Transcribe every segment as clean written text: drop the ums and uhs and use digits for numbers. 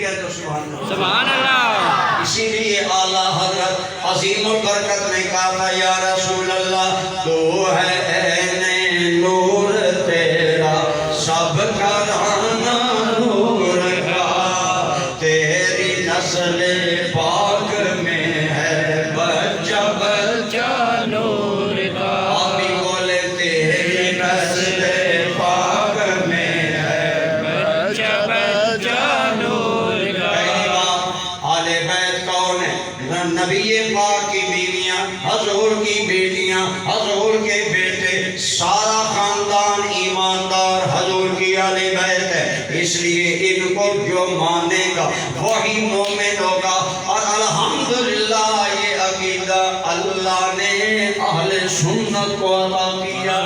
کیا تو سبحان اللہ۔ اسی لیے اعلیٰ حضرت عظیم البرکت نے کہا تھا یا رسول اللہ تو ہے عین نور تیرا سب کا رانا نور کا، تیری نسل پاک میں ہے بچہ بچہ نور کا۔ آپ بھی بولے تیری نسل پاک میں ہے بچہ بچہ نور کا۔ پہلی بات آل بیت کون ہے؟ نبی پاک کی بیویاں، حضور کی بیٹیاں، حضور کے بیٹے، سارا خاندان ایماندار حضور کی آل بیت ہے، اس لیے ان کو جو مانے گا وہی مومن ہوگا۔ اور الحمدللہ یہ عقیدہ اللہ نے اہل سنت کو عطا کیا۔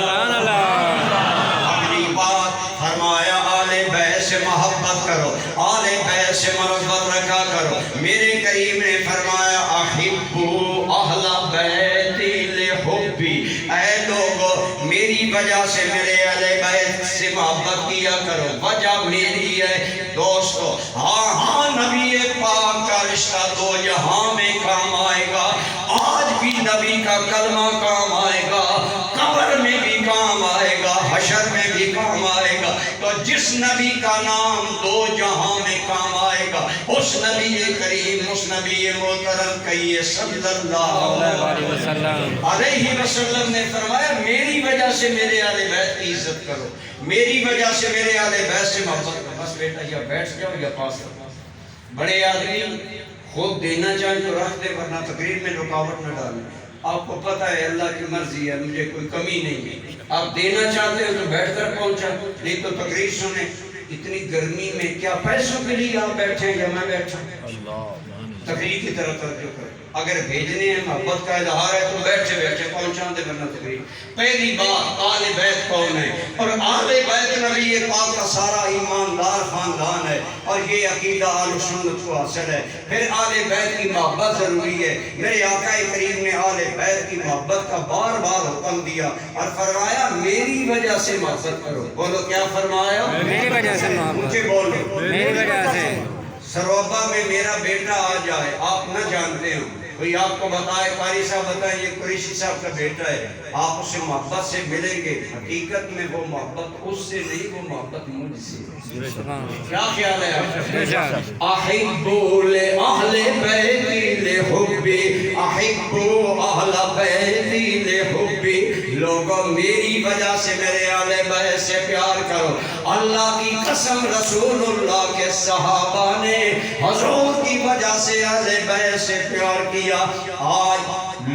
اگلی بات فرمایا آل بیت سے محبت کرو، آل بیت سے محبت رکھا کرو۔ میرے کریم نے فرمایا احبو اہل بیتی لحبی، اے لوگو میری وجہ سے میرے اہل بیت سے محبت کیا کرو، وجہ میری ہے۔ دوستو ہاں نبی پاک کا رشتہ دو جہاں میں کام آئے گا، آج بھی نبی کا کلمہ کام آئے گا، قبر میں بھی کام آئے گا، حشر میں بھی کام آئے گا۔ تو جس نبی کا نام دو جہاں میں کام آئے گا اس نبی کریم، اس نبی محترم کہیے صلی اللہ علیہ وسلم نے فرمایا میری وجہ سے میرے اہل بیت کی عزت کرو، میری وجہ سے میرے اہل بیت سے محبت کرو۔ بس بیٹا یا بیٹھ جاؤ یا پاس کرو۔ بڑے آدمی خود دینا چاہیں تو رکھ دے، ورنہ تقریر میں رکاوٹ نہ ڈالیں۔ آپ کو پتہ ہے اللہ کی مرضی ہے، مجھے کوئی کمی نہیں ہے، آپ دینا چاہتے ہو تو بیٹھ کر پہنچا، نہیں تو تقریر سنیں۔ اتنی گرمی میں کیا پیسوں کے لیے آپ بیٹھیں یا میں بیٹھا؟ تقریر کی طرف توجہ کریں۔ اگر بھیجنے ہیں محبت کا اظہار ہے تو بیٹھے بیٹھے پہنچا دے، ورنہ تقریر۔ پہلی بات آل بیت کون ہے؟ اور آل بیت نبی پاک کا سارا ایماندار خاندان ہے، اور یہ عقیدہ اہل سنت کو حاصل ہے۔ پھر آل بیت کی محبت ضروری ہے۔ میرے آقا کریم نے آل بیت کی محبت کا بار بار حکم دیا اور فرمایا میری وجہ سے محبت کرو۔ بولو کیا فرمایا؟ میری وجہ سے محبت، مجھے بولو میری وجہ سے۔ سروبا میں میرا بیٹا آ جائے، آپ نہ جانتے ہو، کوئی آپ کو بتائے قاری صاحب بتائیں یہ قریشی صاحب کا بیٹا ہے، آپ اسے محبت سے ملیں گے، حقیقت میں وہ محبت اس سے نہیں، وہ محبت مجھ سے۔ کیا خیال ہے آپ؟ احبو لأہل بیتی لحبی، احبو اہل بیتی لحبی، لوگوں میری وجہ سے میرے اہل بیت سے پیار کرو۔ اللہ کی قسم رسول اللہ کے صحابہ نے حضور کی وجہ سے اہل بیت سے پیار کیا۔ آج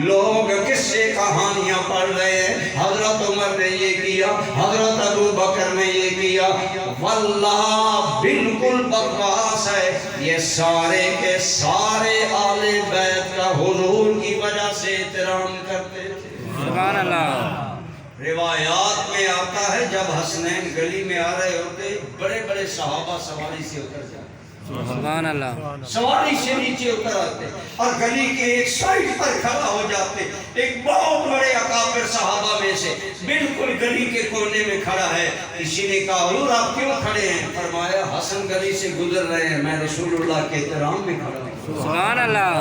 لوگ کس سے کہانیاں پڑھ رہے ہیں، حضرت عمر نے یہ کیا، حضرت ابو بکر نے یہ کیا، واللہ بالکل بکواس ہے۔ یہ سارے کے سارے آل بیت کا حضور کی وجہ سے احترام کرتے تھے۔ سبحان اللہ۔ روایات میں آتا ہے جب حسنین گلی میں آ رہے ہوتے بڑے بڑے صحابہ سواری سے اتر جاتے، سبحان اللہ، سواری سے نیچے اتر آتے اور گلی کے ایک سائڈ پر کھڑا ہو جاتے۔ ایک بہت بڑے اکابر صحابہ میں سے بالکل گلی کے کونے میں کھڑا ہے۔ کسی نے کہا حضور آپ کیوں کھڑے ہیں؟ فرمایا حسن گلی سے گزر رہے ہیں، میں رسول اللہ کے احترام میں کھڑا ہوں۔ سبحان اللہ۔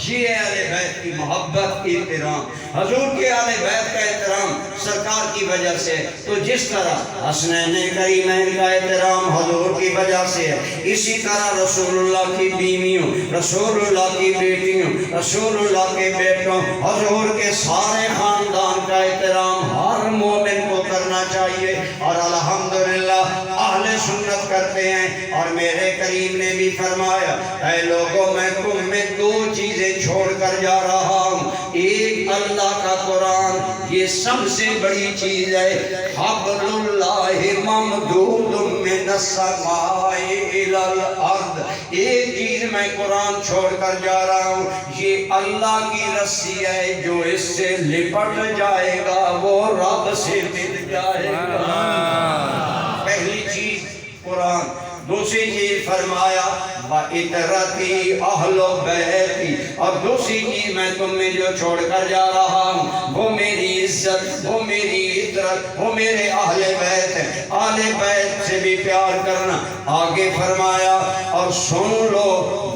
یہ اہل بیت کی محبت کی احترام، حضور کے اہل بیت کا احترام سرکار کی وجہ سے۔ تو جس طرح حسنین کریمین کا احترام حضور کی وجہ سے ہے، اسی طرح رسول اللہ کی بیویوں، رسول اللہ کی بیٹیوں، رسول اللہ کے بیٹوں، حضور کے سارے خاندان کا احترام ہر مومن کو کرنا چاہیے، اور الحمدللہ اہل سنت کرتے ہیں۔ اور میرے کریم نے بھی فرمایا اے لوگوں میں تم میں دو چیزیں چھوڑ کر جا رہا ہوں، ایک اللہ کا قرآن، یہ سب سے بڑی چیز ہے، حبل اللہ ممدود من السماء الی الارض، ایک چیز میں قرآن چھوڑ کر جا رہا ہوں، یہ اللہ کی رسی ہے، جو اس سے لپٹ جائے گا وہ رب سے مل جائے گا۔ پہلی چیز قرآن قرآن. دوسری چیز فرمایا وَإِتْرَتِي أَهْلُ بَيْتِي، اور دوسری چیز میں تم میں جو چھوڑ کر جا رہا ہوں وہ میری عزت، وہ میری عطرت، وہ میرے اہل بیت ہیں. اہل بیت سے بھی پیار کرنا. آگے فرمایا اور سن لو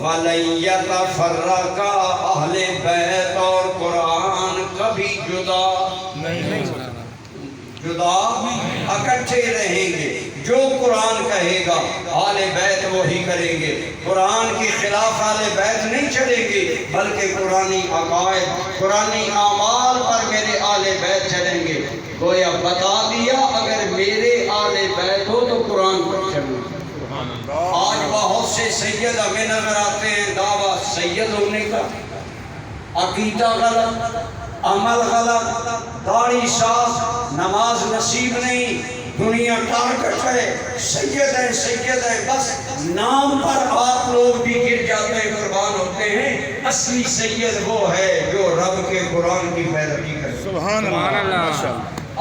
وَلَن يَتَفَرَّقَ اہل بیت، اور قرآن کبھی جدا اکٹھے رہیں گے. جو قرآن کہے گا آل بیت وہی کریں گے. قرآن کے خلاف آل بیت نہیں چلیں گے، بلکہ قرآنی عقائد، قرآنی اعمال پر میرے آل بیت چلیں گے. گویا بتا دیا اگر میرے آل بیت ہو تو قرآن پر چلیں گے. آج بہت سے سید ہمیں نظر آتے ہیں، دعویٰ سید ہونے کا، عقیدہ غلط، عمل غلط، داڑھی صاف، نماز نصیب نہیں، دنیا ٹارگٹ ہے، سید ہیں، بس نام پر آپ لوگ بھی گر جاتے ہیں، قربان ہوتے ہیں. اصلی سید وہ ہے جو رب کے قرآن کی پیروی کرے. سبحان اللہ.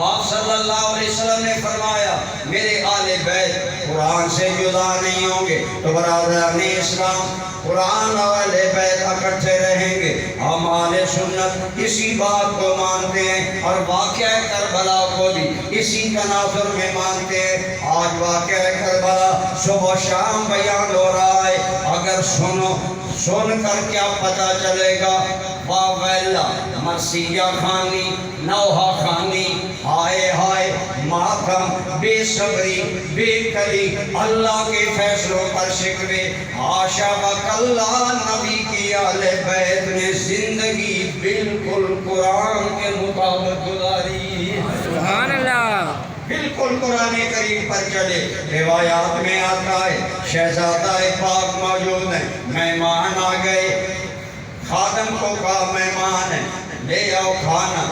آپ صلی اللہ علیہ وسلم نے فرمایا میرے آل بیت قرآن سے جدا نہیں ہوں گے. تو برادران اسلام قرآن اور اہل بیت اکٹھے رہیں گے. ہم اہل سنت اسی بات کو مانتے ہیں اور واقعہ کربلا کو بھی اسی تناظر میں مانتے ہیں. آج واقعہ کربلا صبح و شام بیان ہو رہا ہے. اگر سن کر کیا پتہ چلے گا؟ واویلا، مرثیہ خوانی، نوحہ خوانی، ہائے ہائے ماتم، بے صبری، بے کلی، اللہ کے فیصلوں پر شکوے. حاشا وکلا، نبی کی اہل بیت نے زندگی بالکل قرآن کے مطابق گزاری. سبحان اللہ. بالکل قرآن کریم پر چلے. روایات میں آتا ہے شہزادہ پاک موجود ہیں، مہمان آ گئے، خادم کو کہا مہمان ہے لے آؤ کھانا.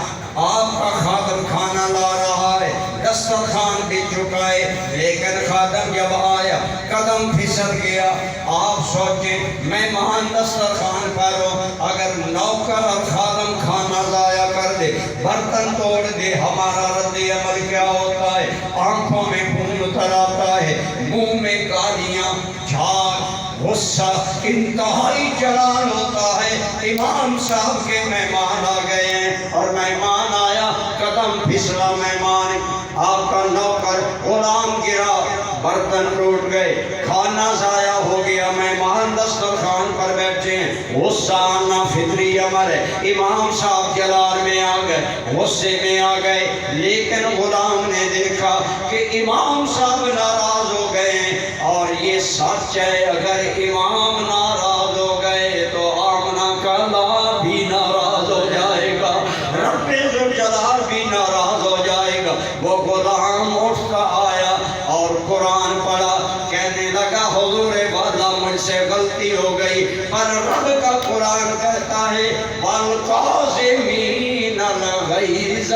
آپ کا خادم کھانا لا رہا ہے، دسترخوان بھی چکائے، لیکن خادم جب آیا قدم پھسل گیا. آپ سوچیں مہمان دسترخوان پر ہو، اگر نوکر اور خادم کھانا ضائع کر دے، برتن توڑ دے، ہمارا رد عمل کیا ہوتا ہے؟ آنکھوں میں خون اتر آتا ہے، منہ میں گالیاں، جھاگ، غصہ، انتہائی جلال ہوتا ہے. امام صاحب کے مہمان آ گئے ہیں اور مہمان آیا، قدم پھسلا مہمان، آپ کا نوکر غلام گرا، برتن ٹوٹ گئے، کھانا ضائع ہو گیا، مہمان دسترخوان پر بیٹھے ہیں. غصہ آنا فطری امر ہے. امام صاحب جلال میں آ گئے، غصے میں آ گئے، لیکن غلام نے دیکھا کہ امام صاحب ناراض ہو گئے ہیں. اور یہ سچ ہے اگر امام ناراض ہو گئے تو آمنہ کا لا بھی ناراض ہو جائے گا، رب ذوالجلال بھی ناراض ہو جائے گا. وہ غلام اٹھتا آیا اور قرآن پڑھا، کہنے لگا حضور والا مجھ سے غلطی ہو گئی، پر رب کا قرآن کہتا ہے وَالْقَاسِمِينَ الْغَيْظَ،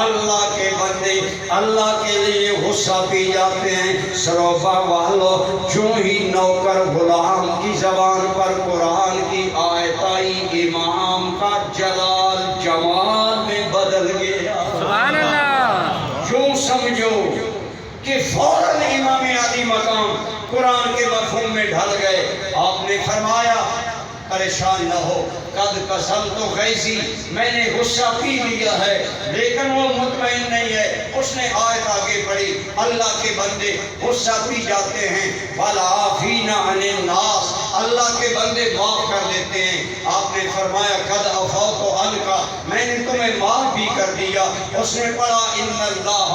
اللہ کے بندے اللہ کے لیے غصہ پی جاتے ہیں. سروبا والو جو ہی نوکر غلام کی زبان پر قرآن کی آیت آئی، امام کا جلال جمال میں بدل گیا. سبحان اللہ. جو سمجھو کہ فوراً امام علی مقام قرآن کے مفہوم میں ڈھل گئے. آپ نے فرمایا پریشان نہ ہو، قد قسمت غیظی، میں نے غصہ پی لیا ہے. لیکن وہ مطمئن نہیں ہے. اس نے آیت آگے پڑھی، اللہ کے بندے غصہ پی جاتے ہیں، وَالْعَافِينَ عَنِ النَّاسِ، اللہ کے بندے معاف کر دیتے ہیں. آپ نے فرمایا قد عفوت عنک، میں نے تمہیں معاف بھی کر دیا. اس نے پڑھا ان اللہ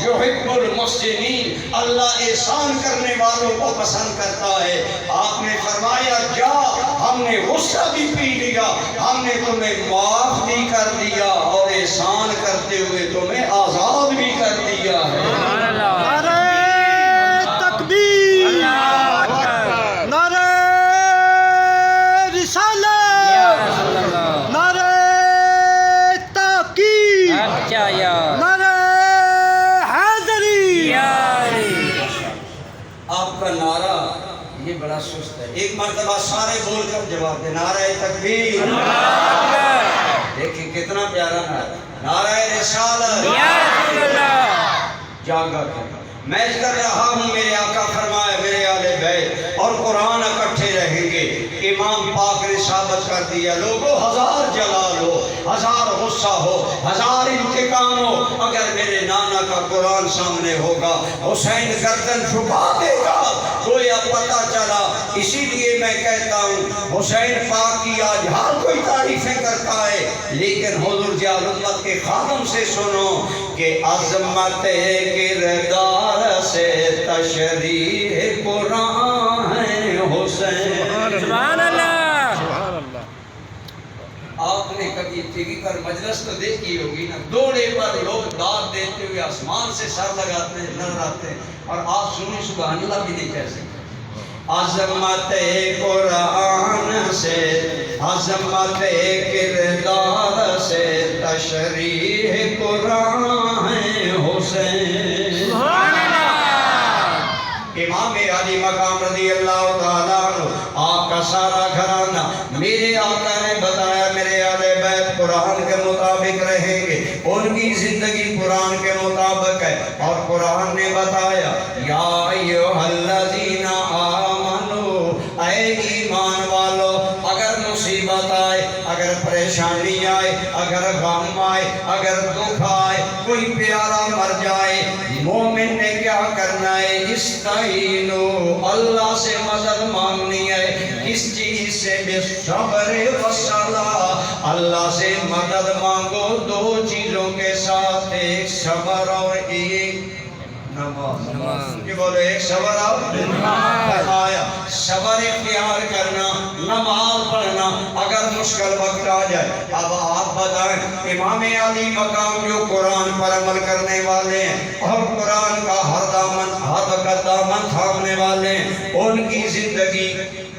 یحب المحسنین، اللہ احسان کرنے والوں کو پسند کرتا ہے. آپ نے فرمایا جا، ہم نے غصہ بھی پی لیا، ہم نے تمہیں معاف بھی کر دیا اور احسان کرتے ہوئے تمہیں آزاد بھی کر دیا ہے. سبحان اللہ. نعرہ تکبیر، نعرہ رسالت، یا رسول اللہ. نعرہ تحقیق، اچھا یا نعرہ حیدری. یا علی. آپ کا نعرہ یہ بڑا سست ہے. ایک مرتبہ سارے بول کر جواب دے، نعرہ تکبیر. دیکھیں کتنا پیارا نعرہ، نعرہ رسالت. یا رسول اللہ. جاگا کر میں کر رہا ہوں، میرے آقا فرمائے اور قرآن اکٹھے رہیں گے۔ امام پاک نے ثابت کر دیا لوگوں ہزار جلال ہو، ہزار غصہ ہو، ہزار انتقام ہو، اگر میرے نانا کا قرآن سامنے ہوگا حسین گردن جھکا دے گا، گویا پتہ چلا۔ اسی لیے میں کہتا ہوں حسین پاک کی آج ہر کوئی تعریفیں کرتا ہے، لیکن حضور جلال امت کے خادم سے سنو کہ عظمت کردار سے تشریح قرآن ہے حسین۔ سبحان اللہ۔ آپ نے کبھی ٹی وی پر مجلس تو دیکھی ہوگی نا، دوڑے پر لوگ داد دیتے ہوئے آسمان سے سر لگاتے ہیں، نظر آتے ہیں، اور آپ سنی سبحان اللہ بھی نہیں کہہ سکتے۔ عظمت قرآن سے، عظمت کردار سے تشریح قرآن ہے حسین۔ سبحان اللہ۔ امام علی مقام رضی اللہ تعالیٰ عنہ، آپ کا سارا گھرانہ، میرے آقا نے بتایا میرے اہل بیت قرآن کے مطابق رہیں گے، ان کی زندگی قرآن کے مطابق ہے، اور قرآن نے بتایا یا ایھا الذین آمنو، اے ایمان والو، اگر مصیبت آئے، اگر پریشانی آئے، اگر غم آئے، اگر دکھ آئے، کوئی پیارا مر جائے، مومن نے کیا کرنا ہے؟ استعینو، اللہ سے مدد مانگنی ہے۔ کس چیز سے؟ بالصبر والصلاۃ، اللہ سے مدد مانگو دو چیزوں کے ساتھ، ایک صبر اور ایک نماز۔ کہ بولے ایک صبر اور نماز۔ فرمایا صبر اختیار کرنا، نماز پڑھنا اگر مشکل وقت آ جائے۔ اب آپ بتائیں امام علی مقام جو قرآن پر عمل کرنے والے ہیں اور قرآن کا ہر وقت دامن تھامنے والے ہیں، ان کی زندگی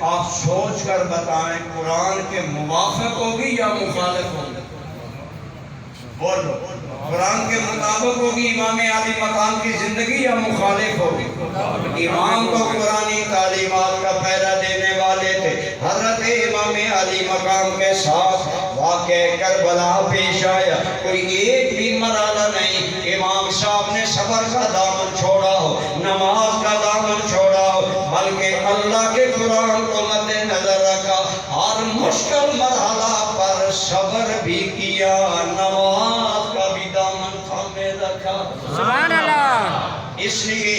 آپ سوچ کر بتائیں قرآن کے موافق ہوگی یا مخالف ہوگی؟ بولو، قرآن کے مطابق ہوگی امام علی مقام کی زندگی یا مخالف ہوگی؟ امام کو قرآنی تعلیمات کا پیرا دینے والے تھے۔ حضرت امام علی مقام کے ساتھ واقع کربلا پیش آیا، کوئی ایک بھی مرحلہ نہیں امام صاحب نے صبر کا دامن چھوڑا ہو، نماز کا دامن چھوڑا ہو، بلکہ اللہ کے قرآن کو مد نظر رکھا، اور مشکل مرحلہ پر صبر بھی کیا، نماز کا بھی دامن تھامے رکھا۔ سبحان اللہ۔ اس لیے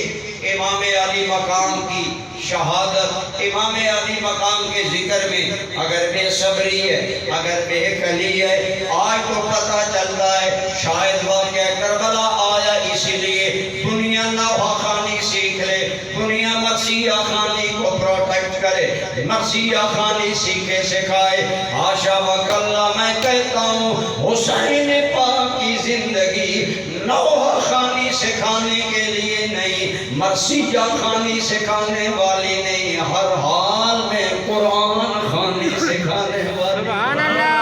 امام علی مقام کی شہادت، امام علی مقام کے ذکر میں اگر بے صبری ہے، اگر بے عقلی ہے، آج تو پتہ چلتا ہے شاید واقعہ کربلا آیا اسی لیے دنیا نوحہ خوانی سیکھ لے، دنیا مرثیہ خوانی کو پروٹیکٹ کرے، مرثیہ خوانی سیکھے سکھائے۔ حاشا وکلا، میں کہتا ہوں حسین پاک کی زندگی نوحہ خوانی سکھانے کے لیے نہیں، مرثیہ خوانی سکھانے والی نہیں، ہر حال میں قرآن خوانی سکھانے والی۔ سبحان اللہ۔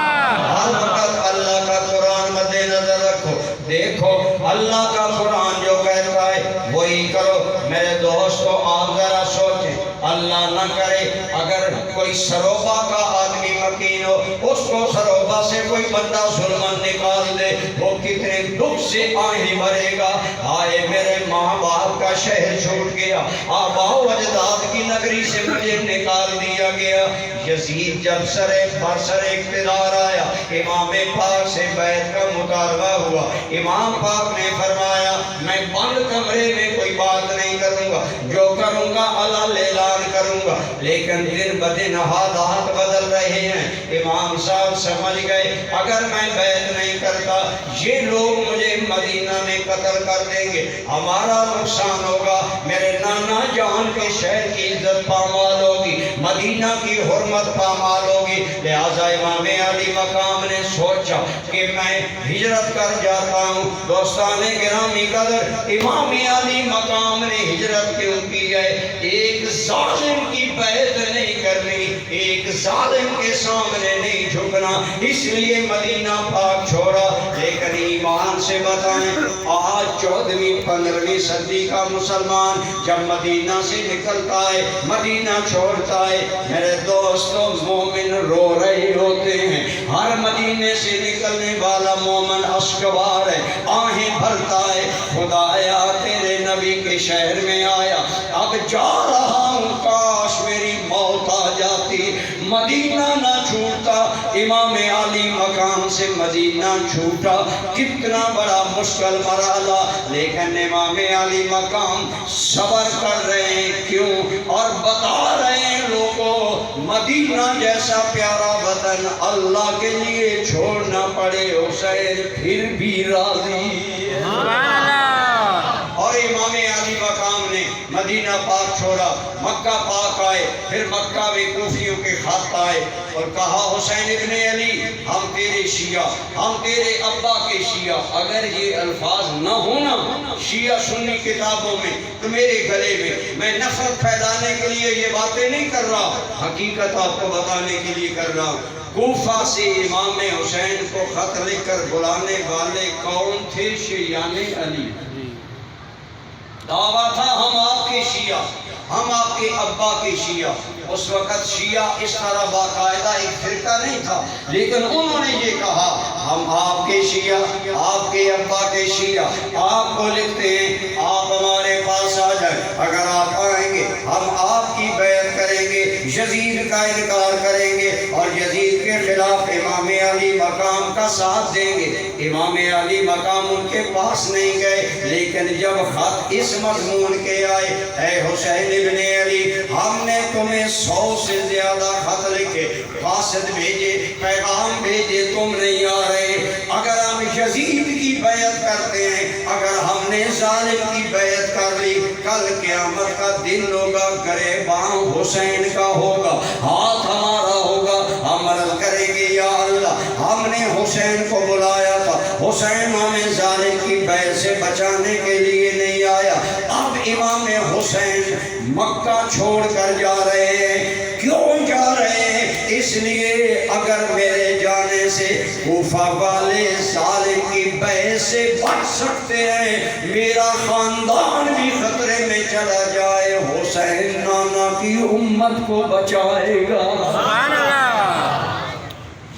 ہر وقت اللہ کا قرآن مد نظر رکھو، دیکھو اللہ کا قرآن جو کہتا ہے وہی کرو۔ میرے دوستو آپ ذرا سوچیں، اللہ نہ کرے اگر کوئی سروبا کا آدمی مکین ہو، اس کو سروبا سے کوئی بندہ ظلمن نکال دے، وہ کتنے دکھ سے آہیں بھرے گا۔ آئے میرے ماں باپ کا شہر چھوٹ گیا، آبا و اجداد کی نگری سے مجھے نکال دیا گیا۔ یزید جب برسر اقتدار آیا، امام پاک سے بیعت کا مطالبہ ہوا، امام پاک نے فرمایا میں بند کمرے میں کوئی بات نہیں کروں گا، جو کروں گا علن اعلان کروں گا، لیکن دن بدن حالات بدل رہے ہیں۔ امام صاحب سمجھ گئے اگر میں بیعت نہیں کرتا یہ لوگ مجھے مدینہ میں قتل کر دیں گے، ہمارا نقصان ہوگا، میرے نانا جان کے شہر کی عزت پامال ہوگی، مدینہ کی حرمت پامال ہوگی۔ لہٰذا امام علی مقام نے سوچا کہ میں ہجرت کر جاتا ہوں۔ دوستان گرامی قدر، امام علی مقام نے ہجرت کیوں کی ہے؟ ایک ظالم کی بیعت نہیں کرنی، ایک ظالم کے سامنے نہیں جھکنا، اس لیے مدینہ پاک چھوڑا۔ لیکن ایمان سے بتائیں آج 14ویں 15ویں صدی کا مسلمان جب مدینہ سے نکلتا ہے، مدینہ چھوڑتا ہے، میرے دوستو مومن رو رہے ہوتے ہیں۔ ہر مدینے سے نکلنے والا مومن اشکبار ہے، آہیں بھرتا ہے، خدایا تیرے نبی کے شہر میں آیا، اب جا رہا ہوں، کاش میں مدینہ نہ چھوٹتا، امام علی مقام سے مدینہ چھوٹا، کتنا بڑا مشکل مرحلہ، لیکن امام علی مقام صبر کر رہے ہیں، کیوں؟ اور بتا رہے ہیں لوگوں مدینہ جیسا پیارا وطن اللہ کے لیے چھوڑنا پڑے حسین پھر بھی راضی۔ سبحان اللہ۔ اور امام علی مقام نے مدینہ پاک چھوڑا، مکہ پاک آئے، پھر مکہ میں کوفیوں کے خط آئے اور کہا حسین ابن علی ہم تیرے شیعہ، ہم تیرے ابا کے شیعہ، اگر یہ الفاظ نہ ہونا شیعہ سنی کتابوں میں تو میرے گلے میں نفرت پھیلانے کے لیے یہ باتیں نہیں کر رہا، حقیقت آپ کو بتانے کے لیے کر رہا ہوں۔ کوفہ سے امام حسین کو خط لکھ کر بلانے والے کون تھے؟ شیعان علی۔ دعویٰ تھا ہم آپ کے شیعہ، ہم آپ کے ابا کے شیعہ۔ اس وقت شیعہ اس طرح باقاعدہ ایک فرقہ نہیں تھا، لیکن انہوں نے یہ کہا ہم آپ کے شیعہ، آپ کے ابا کے شیعہ، آپ کو لکھتے ہیں آپ ہمارے پاس آ جائیں، اگر آپ آئیں گے ہم آپ کی بیعت کریں گے، یزید کا انکار کریں گے اور یزید کے خلاف امام علی مقام کا ساتھ دیں گے۔ امام علی مقام ان کے پاس نہیں گئے، لیکن جب خط اس مضمون کے آئے، اے حسین ابن علی ہم نے تمہیں 100 سے زیادہ خط لکھے، قاصد بھیجے، پیغام بھیجے، تم نہیں آ رہے، اگر ہم یزید کی بیعت کرتے ہیں، اگر ہم نے ظالم کی بیعت کر لی، کل قیامت کا دن ہوگا، گریباں حسین کا ہوگا، ہاتھ ہمارا ہوگا، ہم عرض کریں گے یا اللہ ہم نے حسین کو بلایا تھا، حسین ہمیں ظالم کی بیعت سے بچانے کے لیے نہیں آیا، اب امام حسین مکہ چھوڑ کر جا رہے ہیں، کیوں جا رہے ہیں؟ اس لیے اگر میرے جانے سے کوفہ والے ظالم کی بیعت سے بچ سکتے ہیں، میرا خاندان بھی خطرے میں چلا جائے، حسین نانا کی امت کو بچائے گا۔ سبحان اللہ۔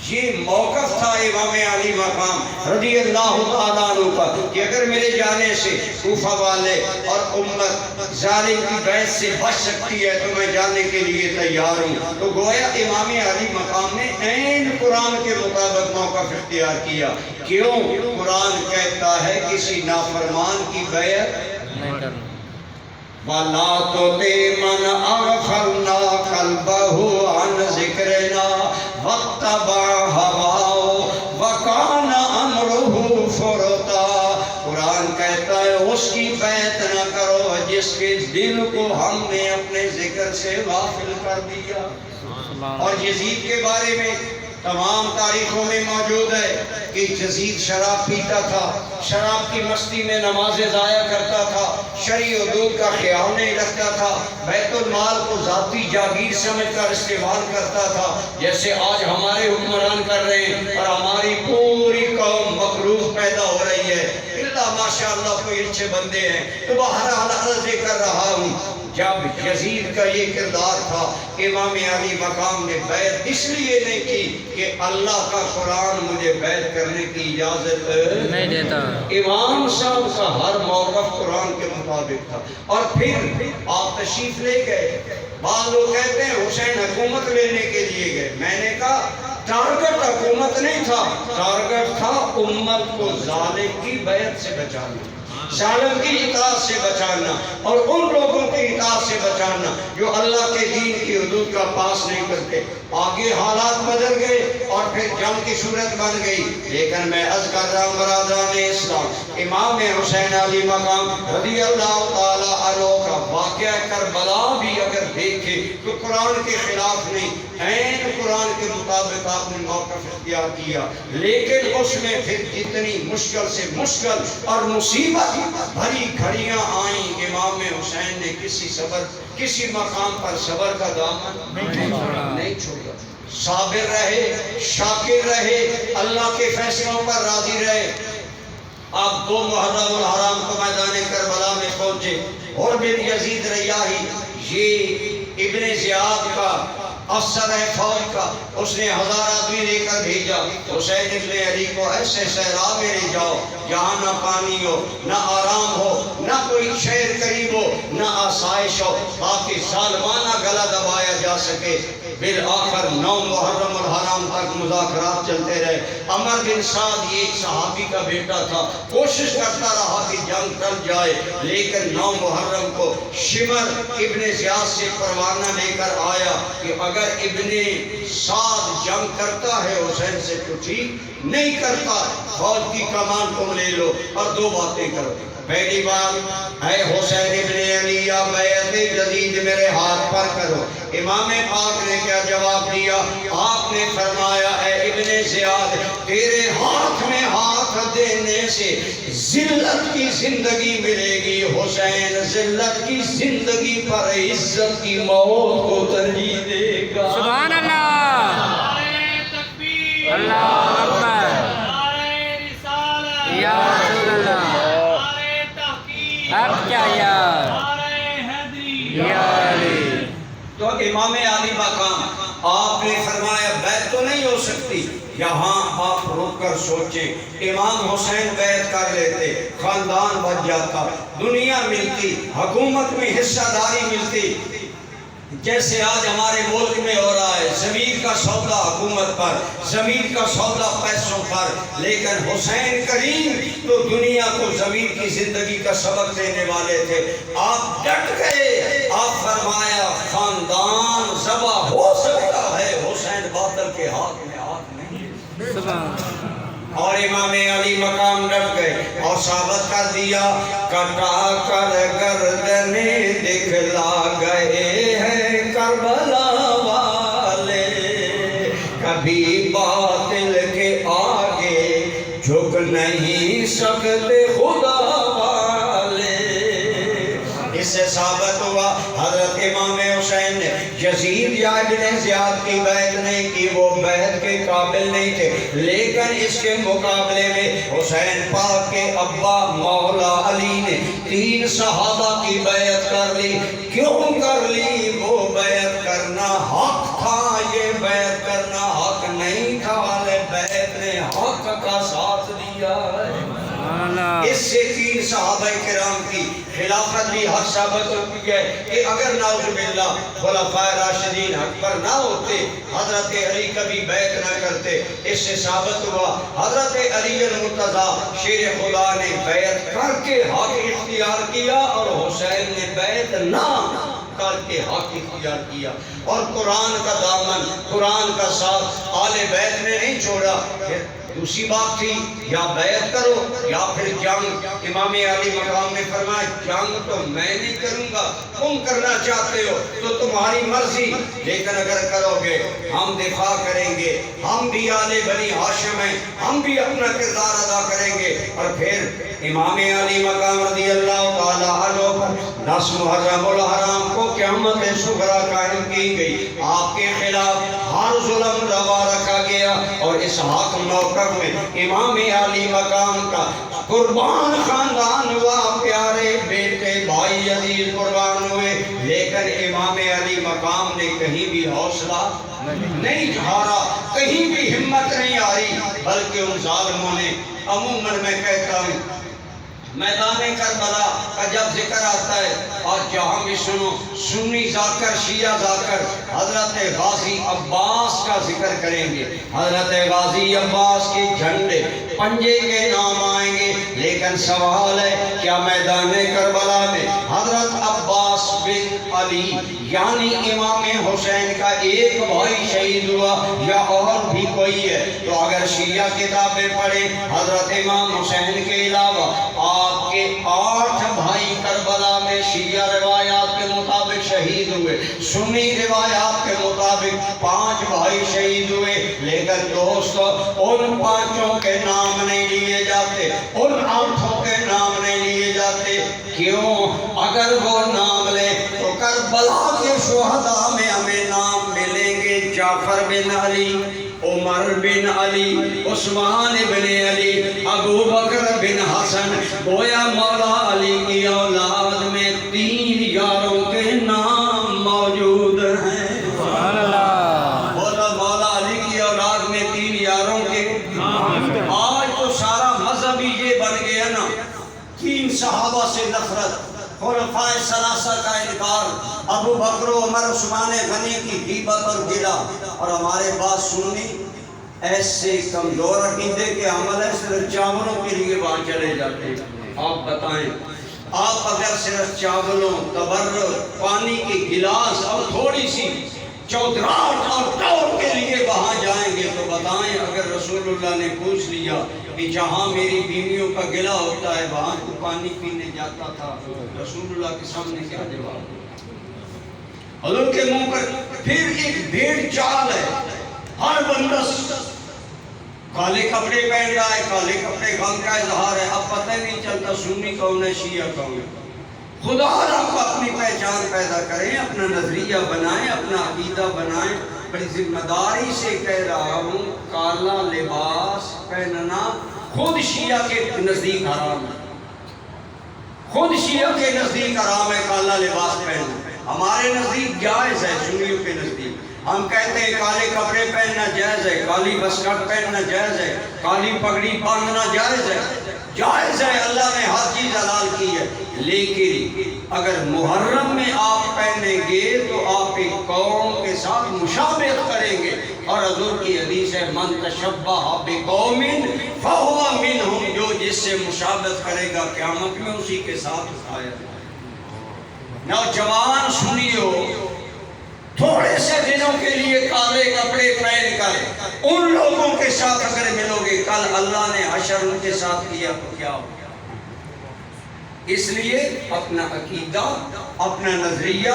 یہ موقف تھا امام علی مقام رضی اللہ تعالیٰ عنہ کا کہ اگر میرے جانے سے کوفہ والے اور امت ظالم کی بیعت سے بچ سکتی ہے تو میں جانے کے لیے تیار ہوں۔ تو گویا امام علی مقام نے عین قرآن کے مطابق موقف اختیار کیا۔ کیوں؟ قرآن کہتا ہے کسی نافرمان کی بیعت نہیں کرنا۔ وَلَا تُطِعْ مَنْ أَغْفَلْنَا قَلْبَهُ عَنْ ذِكْرِنَا وَاتَّبَعَ هَوَاهُ وَكَانَ أَمْرُهُ فُرُطًا۔ قرآن کہتا ہے اس کی بیعت نہ کرو جس کے دل کو ہم نے اپنے ذکر سے غافل کر دیا۔ اور یزید کے بارے میں تمام تاریخوں میں موجود ہے کہ یزید شراب پیتا تھا، شراب کی مستی میں نمازیں ضائع کرتا تھا، شرعی حدود کا خیال نہیں رکھتا تھا، بیت المال کو ذاتی جاگیر سمجھ کر استعمال کرتا تھا جیسے آج ہمارے حکمران کر رہے ہیں، اور ہماری پوری قوم مقروض پیدا ہو رہی ہے۔ اللہ ماشاءاللہ کوئی اچھے بندے ہیں، تو بہرحال عرض یہ کر رہا ہوں جب یزید کا یہ کردار تھا، امام علی مقام نے بیعت اس لیے نہیں کی کہ اللہ کا قرآن مجھے بیعت کرنے کی اجازت نہیں دیتا۔ امام صاحب کا ہر موقف قرآن کے مطابق تھا۔ اور پھر آپ تشریف لے گئے، بعض لوگ کہتے ہیں حسین حکومت لینے کے لیے گئے، میں نے کہا ٹارگٹ حکومت نہیں تھا، ٹارگٹ تھا امت کو ظالم کی بیعت سے بچانا، ظالم کی اطاعت سے بچانا، اور ان لوگوں کی اطاعت سے بچانا جو اللہ کے دین کی حدود کا پاس نہیں کرتے۔ آگے حالات بدل گئے اور پھر جنگ کی صورت بن گئی، لیکن میں عرض کر رہا ہوں برادران اسلام، امام حسین علی مقام رضی اللہ تعالیٰ عنہ کا واقعہ کربلا بھی اگر دیکھے تو قرآن کے خلاف نہیں، عین قرآن کے مطابق آپ نے موقف اختیار کیا، لیکن اس میں پھر جتنی مشکل سے مشکل اور مصیبت بھری گھڑیاں آئیں، امام حسین نے کسی مقام پر صبر کا دامن نہیں چھوڑا، صابر رہے، شاکر رہے، اللہ کے فیصلوں پر راضی رہے۔ آپ 2 محرم الحرام کو میدان کربلا میں پہنچے، اور بن یزید ریاحی یہ ابن زیاد کا افسر ہے فوج کا، اس نے 1000 آدمی لے کر بھیجا حسین ابن علی کو ایسے صحرا میں لے جاؤ جہاں نہ پانی ہو، نہ آرام ہو، نہ کوئی شہر قریب ہو، نہ آسائش ہو، تاکہ ظالمانہ گلا دبایا جا سکے۔ بالآخر 9 محرم الحرام تک مذاکرات چلتے رہے۔ عمر بن سعد یہ ایک صحابی کا بیٹا تھا، کوشش کرتا رہا کہ جنگ ٹل جائے، لیکن 9 محرم کو شمر ابن زیاد سے پروانہ لے کر آیا کہ اگر ابن سعد جنگ کرتا ہے حسین سے تو ٹھیک، نہیں کرتا فوج کی کمان تم لے لو اور 2 باتیں کرو۔ پہلی بات، اے حسین ابن علی یا بیعت جدید میرے ہاتھ پر کرو۔ امام پاک نے کیا جواب دیا؟ آپ نے فرمایا اے ابن زیاد، تیرے ہاتھ میں ہاتھ دینے سے ذلت کی زندگی ملے گی، حسین ذلت کی زندگی پر عزت کی موت کو ترجیح دے گا۔ سبحان اللہ، اللہ اکبر، یا رسول اللہ، اب کیا یار، یا علی۔ تو امام علی مقام آپ نے فرمایا بیعت تو نہیں ہو سکتی، یہاں آپ رک کر سوچیں، امام حسین بیعت کر لیتے، خاندان بچ جاتا، دنیا ملتی، حکومت میں حصہ داری ملتی، جیسے آج ہمارے ملک میں ہو رہا ہے، ضمیر کا سودا حکومت پر، ضمیر کا سودا پیسوں پر۔ لیکن حسین کریم تو دنیا کو ضمیر کی زندگی کا سبق دینے والے تھے۔ آپ ڈٹ گئے، آپ فرمایا خاندان ذبح ہو سکتا ہے، حسین باطل کے ہاتھ میں ہاتھ نہیں۔ سبحان اور امام علی مقام ڈٹ گئے اور ثابت کر دیا، کٹا کر گردنیں دکھلا گئے ہیں کربلا والے، کبھی باطل کے آگے جھک نہیں سکتے خدا والے۔ اس سے ثابت ہوا حضرت امام حسین نے یزید یا ابن زیاد کی بیعت نہیں کی، وہ بیعت کے قابل نہیں تھے، لیکن اس کے مقابلے میں حسین پاک کے ابا مولا علی نے 3 صحابہ کی بیعت کر لی۔ کیوں کر لی؟ وہ بیعت کرنا حق تھا، یہ بیعت کرنا حق نہیں تھا، بیعت نے حق کا ساتھ دیا ہے۔ اس سے 3 صحابہ کرام کی خلافت بھی حق ثابت ہوتی ہے کہ اگر نعوذ باللہ خلفائے راشدین حق پر نہ ہوتے، حضرت علی کبھی بیعت نہ کرتے۔ اس سے ثابت ہوا حضرت علی المرتضی شیر خدا نے بیعت کر کے حق اختیار کیا اور حسین نے بیعت نہ کر کے حق اختیار کیا۔ اور قرآن کا دامن، قرآن کا ساتھ آل بیت نے نہیں چھوڑا۔ پھر دوسری بات تھی یا بیعت کرو یا پھر جنگ۔ امام علی مقام نے فرمایا جنگ تو میں نہیں کروں گا، تم کرنا چاہتے ہو تو تمہاری مرضی، لیکن اگر کرو گے ہم دفاع کریں گے، ہم بھی آل بنی ہاشم ہیں، ہم بھی اپنا کردار ادا کریں گے۔ اور پھر امام علی مقام رضی اللہ تعالیٰ عنہ پر 10 محرم الحرام کو قیامت صغریٰ قائم کی گئی، آپ کے خلاف ہر ظلم روا رکھا گیا، اور اس حق موقف میں امام علی مقام کا قربان خاندان ہوا، پیارے بیٹے بھائی عزیز قربان ہوئے، لیکن امام علی مقام نے کہیں بھی حوصلہ نہیں ہارا، کہیں بھی ہمت نہیں آئی، بلکہ ان ظالموں نے، عموماً میں کہتا ہوں میدان کربلا کا جب ذکر آتا ہے، اور جہاں بھی سنو سنی ذاکر شیعہ ذاکر حضرت غازی عباس کا ذکر کریں گے، حضرت غازی عباس کے جھنڈے پنجے کے نام آئیں گے، لیکن سوال ہے کیا میدان کربلا میں حضرت عباس بن علی یعنی امام حسین کا ایک بھائی شہید ہوا یا اور بھی کوئی ہے؟ تو اگر شیعہ کتابیں پڑھیں حضرت امام حسین کے علاوہ آپ کے 8 بھائی کربلا میں شیعہ روایات کے مطابق شہید ہوئے، سنی روایات کے مطابق 5 بھائی شہید ہوئے، لیکن دوستو ان 5 کے نام نہیں لیے جاتے، ان 8 کے نام نہیں لیے جاتے۔ کیوں؟ اگر وہ نام لے تو کربلا کے شہداء میں ہمیں نام ملیں گے، جعفر بن علی، عمر بن علی، عثمان بن علی، ابو بکر بن حسن، گویا مولا علی کی اولاد میں 3 یاروں کے نام موجود ابو بکر و عمر عثمان غنی کی غیبت اور گلا، اور ہمارے بات سننی ایسے کمزور عقیدے کے عمل ہے، صرف چاولوں کے لیے وہاں چلے جاتے ہیں۔ آپ بتائیں، آپ اگر صرف چاولوں، تبرک، پانی کی گلاس اور تھوڑی سی چودراہٹ اور ٹور کے لیے وہاں جائیں گے تو بتائیں، اگر رسول اللہ نے پوچھ لیا کہ جہاں میری بیویوں کا گلا ہوتا ہے وہاں تو پانی پینے جاتا تھا، رسول اللہ کے سامنے کیا جواب؟ حضور کے منہ پر پھر ایک بھیڑ چال ہے، ہر بندہ کالے کپڑے پہن رہا ہے، کالے کپڑے غم کا اظہار ہے، اب پتہ نہیں چلتا سنی کون ہے شیعہ کون ہے۔ خدا آپ اپنی پہچان پیدا کریں، اپنا نظریہ بنائیں، اپنا عقیدہ بنائیں۔ بڑی ذمہ داری سے کہہ رہا ہوں، کالا لباس پہننا خود شیعہ کے نزدیک حرام ہے، خود شیعہ کے نزدیک حرام ہے کالا لباس پہننا۔ ہمارے نزدیک جائز ہے، سنیوں کے نزدیک ہم کہتے ہیں کالے کپڑے پہننا جائز ہے، کالی بسکٹ پہننا جائز ہے، کالی پگڑی باندھنا جائز ہے، جائز ہے، اللہ نے ہر چیز حلال کی ہے۔ لیکن اگر محرم میں آپ پہنیں گے تو آپ ایک قوم کے ساتھ مشابہت کریں گے، اور حضور کی حدیث ہے من تشبہ بقوم فہو منہم، جو جس سے مشابہت کرے گا قیامت میں اسی کے ساتھ اٹھایا جائے۔ نوجوان سنیو، تھوڑے سے دنوں کے لیے کالے کپڑے پہن کر ان لوگوں کے ساتھ اگر ملو گے، کل اللہ نے حشر ان کے ساتھ کیا تو کیا ہوگا؟ اس لیے اپنا عقیدہ، اپنا نظریہ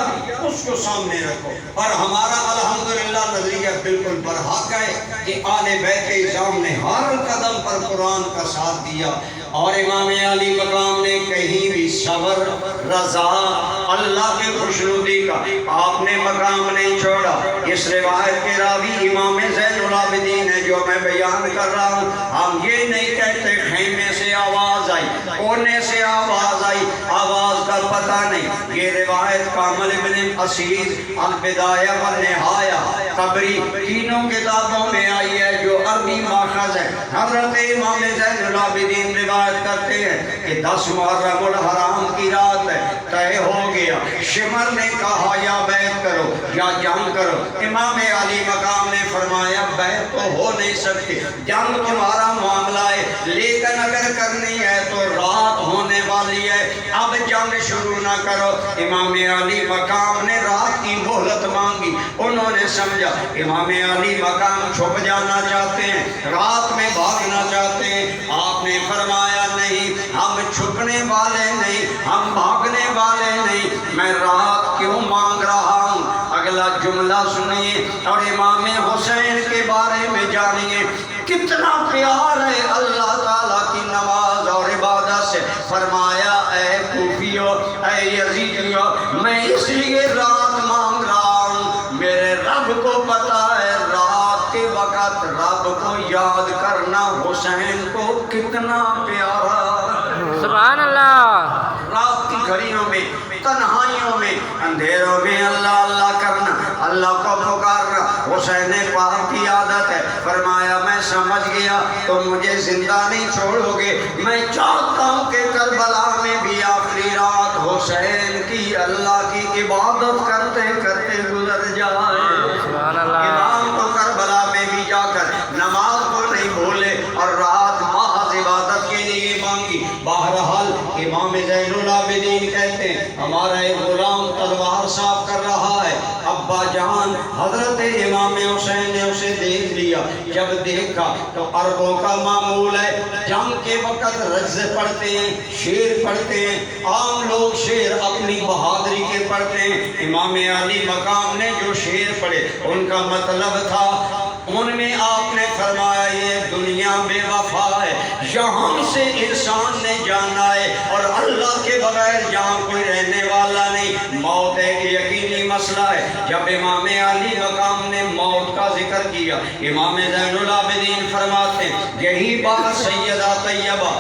اس کو سامنے رکھو، اور ہمارا الحمدللہ نظریہ بالکل برحق ہے کہ آل بیت اعظام نے ہر قدم پر قرآن کا ساتھ دیا، اور امام علی مقام نے کہیں بھی صبر، رضا، اللہ کی خوشنودی کا آپ نے مقام نہیں چھوڑا۔ اس روایت کے راوی امام زین العابدین ہے جو میں بیان کر رہا ہوں۔ ہم یہ نہیں کہتے خیمے سے آواز آئی، کونے سے آواز آئی، آواز کا پتہ نہیں۔ یہ روایت کامل ابن اسیر البدایہ والنہایہ، طبری، تینوں کتابوں میں آئی ہے جو عربی ماخذ ہے۔ حضرت امام زین العابدین روایت کرتے ہیں کہ 10 محرم الحرام کی رات ہے، طے ہو گیا، شمر نے کہا یا بیعت کرو یا جنگ کرو۔ امام علی مقام نے فرمایا بیعت تو ہو نہیں سکتی، جنگ تمہارا معاملہ ہے، لیکن اگر کرنی ہے تو رات ہونے والی ہے، اب جنگ شروع نہ کرو۔ امام علی مقام نے رات کی مہلت مانگی، انہوں نے سمجھا امام علی مقام چھپ جانا چاہتے ہیں، رات میں بھاگنا چاہتے ہیں۔ آپ نے فرمایا نہیں، ہم چھپنے والے نہیں، ہم بھاگنے والے نہیں، میں رات کیوں مانگ رہا ہوں؟ اگلا جملہ سنیے اور امام حسین کے بارے میں جانیے، کتنا پیار ہے اللہ تعالیٰ کی نماز اور عبادت سے۔ فرمایا اے کوفیو، اے یزیدیو، میں اس لیے رات مانگ رہا ہوں، میرے رب کو پتا ہے رات کے وقت رب کو یاد کرنا حسین کو کتنا پیارا۔ سبحان اللہ۔ رات کی گھڑیوں میں، تنہائیوں میں، اندھیروں میں اللہ اللہ کرنا، اللہ کو پکارنا حسین پاک کی عادت ہے۔ فرمایا میں سمجھ گیا تم مجھے زندہ نہیں چھوڑو گے، میں چاہتا ہوں کہ کربلا میں بھی آخری رات حسین کی اللہ کی عبادت کرتے کرتے گزر جائے۔ سبحان اللہ۔ امام کو کربلا میں بھی جا کر نماز کو نہیں بھولے اور رات محض عبادت کے لیے مانگی۔ بہرحال امام زین العابدین کہتے ہیں ہمارا ایک غلام تلوار صاف کر رہا ہے، ابا جان حضرت امام حسین نے اسے دیکھ لیا۔ جب دیکھا تو عربوں کا معمول ہے جنگ کے وقت رجز پڑھتے ہیں، شعر پڑھتے ہیں، عام لوگ شعر اپنی بہادری کے پڑھتے ہیں۔ امام علی مقام نے جو شعر پڑھے ان کا مطلب تھا، ان میں آپ نے فرمایا یہ دنیا بے وفا ہے، یہاں سے انسان نے جانا ہے اور اللہ کے بغیر یہاں کوئی رہنے والا نہیں، موت ایک یقینی مسئلہ ہے۔ جب امام علی مقام نے موت کا ذکر کیا، امام زین العابدین فرماتے ہیں یہی بات سیدہ طیبہ